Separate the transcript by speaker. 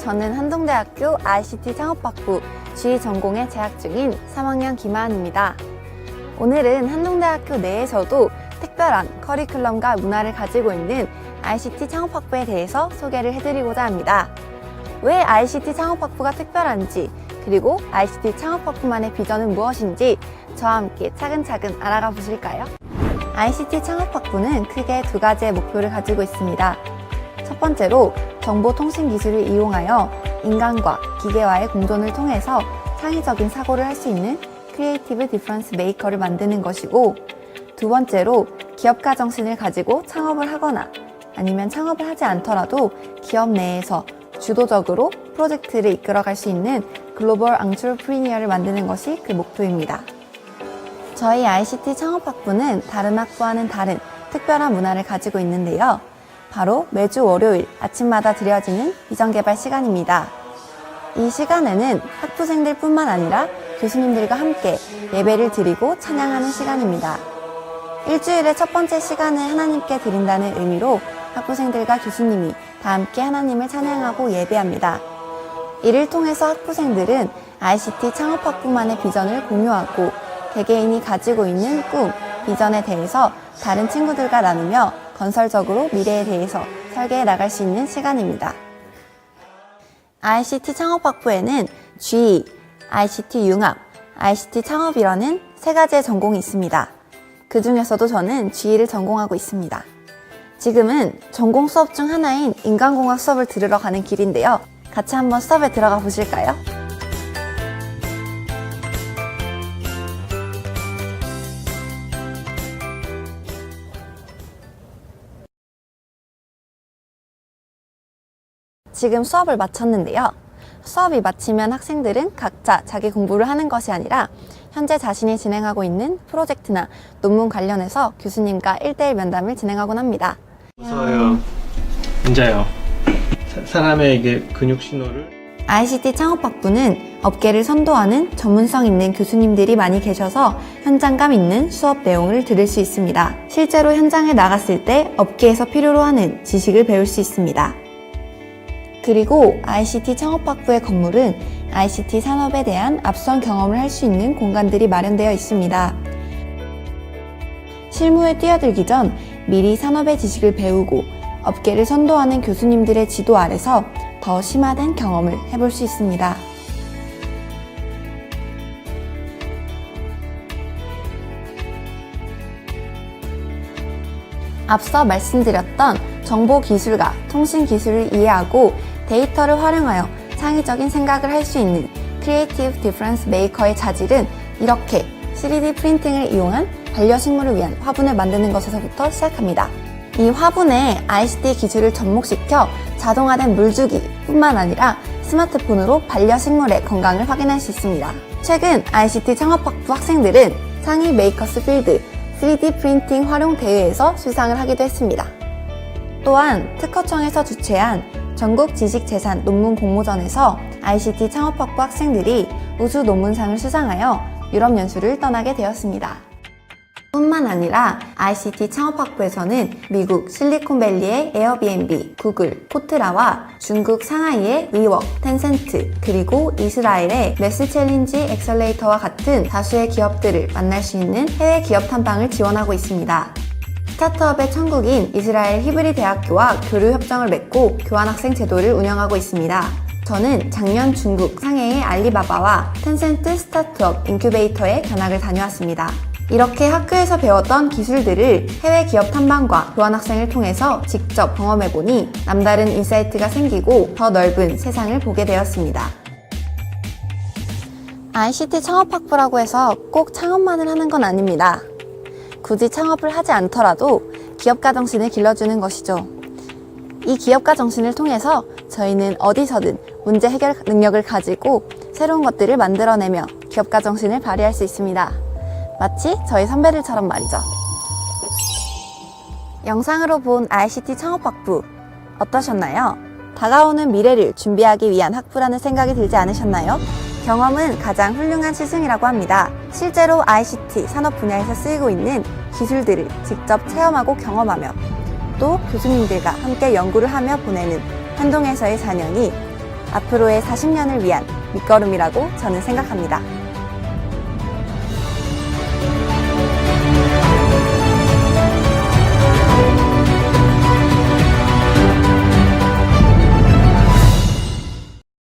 Speaker 1: 저는 한동대학교 ICT 창업학부 GE 전공에 재학 중인 3학년 김하은입니다. 오늘은 한동대학교 내에서도 특별한 커리큘럼과 문화를 가지고 있는 ICT 창업학부에 대해서 소개를 해드리고자 합니다. 왜 ICT 창업학부가 특별한지, 그리고 ICT 창업학부만의 비전은 무엇인지 저와 함께 차근차근 알아가 보실까요? ICT 창업학부는 크게 두 가지의 목표를 가지고 있습니다. 첫 번째로 정보통신기술을 이용하여 인간과 기계와의 공존을 통해서 창의적인 사고를 할 수 있는 크리에이티브 디퍼런스 메이커를 만드는 것이고, 두 번째로 기업가 정신을 가지고 창업을 하거나 아니면 창업을 하지 않더라도 기업 내에서 주도적으로 프로젝트를 이끌어갈 수 있는 글로벌 앙트레프리니어를 만드는 것이 그 목표입니다. 저희 ICT 창업학부는 다른 학부와는 다른 특별한 문화를 가지고 있는데요. 바로 매주 월요일 아침마다 드려지는 비전개발 시간입니다. 이 시간에는 학부생들 뿐만 아니라 교수님들과 함께 예배를 드리고 찬양하는 시간입니다. 일주일의 첫 번째 시간을 하나님께 드린다는 의미로 학부생들과 교수님이 다 함께 하나님을 찬양하고 예배합니다. 이를 통해서 학부생들은 ICT 창업학부만의 비전을 공유하고 개개인이 가지고 있는 꿈, 비전에 대해서 다른 친구들과 나누며 건설적으로 미래에 대해서 설계해 나갈 수 있는 시간입니다. ICT 창업학부에는 GE, ICT 융합, ICT 창업이라는 세 가지의 전공이 있습니다. 그 중에서도 저는 GE를 전공하고 있습니다. 지금은 전공 수업 중 하나인 인간공학 수업을 들으러 가는 길인데요. 같이 한번 수업에 들어가 보실까요? 지금 수업을 마쳤는데요. 수업이 마치면 학생들은 각자 자기 공부를 하는 것이 아니라 현재 자신이 진행하고 있는 프로젝트나 논문 관련해서 교수님과 1대1 면담을 진행하곤 합니다.
Speaker 2: 어서요. 앉아요. 사람에게 근육 신호를.
Speaker 1: ICT 창업학부는 업계를 선도하는 전문성 있는 교수님들이 많이 계셔서 현장감 있는 수업 내용을 들을 수 있습니다. 실제로 현장에 나갔을 때 업계에서 필요로 하는 지식을 배울 수 있습니다. 그리고 ICT 창업학부의 건물은 ICT 산업에 대한 앞선 경험을 할 수 있는 공간들이 마련되어 있습니다. 실무에 뛰어들기 전 미리 산업의 지식을 배우고 업계를 선도하는 교수님들의 지도 아래서 더 심화된 경험을 해볼 수 있습니다. 앞서 말씀드렸던 정보기술과 통신기술을 이해하고 데이터를 활용하여 창의적인 생각을 할 수 있는 크리에이티브 디퍼런스 메이커의 자질은 이렇게 3D 프린팅을 이용한 반려식물을 위한 화분을 만드는 것에서부터 시작합니다. 이 화분에 ICT 기술을 접목시켜 자동화된 물주기 뿐만 아니라 스마트폰으로 반려식물의 건강을 확인할 수 있습니다. 최근 ICT 창업학부 학생들은 창의 메이커스 필드 3D 프린팅 활용 대회에서 수상을 하기도 했습니다. 또한 특허청에서 주최한 전국 지식재산 논문 공모전에서 ICT 창업학부 학생들이 우수 논문상을 수상하여 유럽 연수를 떠나게 되었습니다. 뿐만 아니라 ICT 창업학부에서는 미국 실리콘밸리의 에어비앤비, 구글, 포트라와 중국 상하이의 위워크, 텐센트, 그리고 이스라엘의 매스 챌린지 엑셀레이터와 같은 다수의 기업들을 만날 수 있는 해외 기업 탐방을 지원하고 있습니다. 스타트업의 천국인 이스라엘 히브리 대학교와 교류 협정을 맺고 교환학생 제도를 운영하고 있습니다. 저는 작년 중국 상해의 알리바바와 텐센트 스타트업 인큐베이터에 견학을 다녀왔습니다. 이렇게 학교에서 배웠던 기술들을 해외 기업 탐방과 교환학생을 통해서 직접 경험해보니 남다른 인사이트가 생기고 더 넓은 세상을 보게 되었습니다. ICT 창업학부라고 해서 꼭 창업만을 하는 건 아닙니다. 굳이 창업을 하지 않더라도 기업가 정신을 길러주는 것이죠. 이 기업가 정신을 통해서 저희는 어디서든 문제 해결 능력을 가지고 새로운 것들을 만들어내며 기업가 정신을 발휘할 수 있습니다. 마치 저희 선배들처럼 말이죠. 영상으로 본 ICT 창업학부 어떠셨나요? 다가오는 미래를 준비하기 위한 학부라는 생각이 들지 않으셨나요? 경험은 가장 훌륭한 스승이라고 합니다. 실제로 ICT 산업 분야에서 쓰이고 있는 기술들을 직접 체험하고 경험하며 또 교수님들과 함께 연구를 하며 보내는 한동에서의 4년이 앞으로의 40년을 위한 밑거름이라고 저는 생각합니다.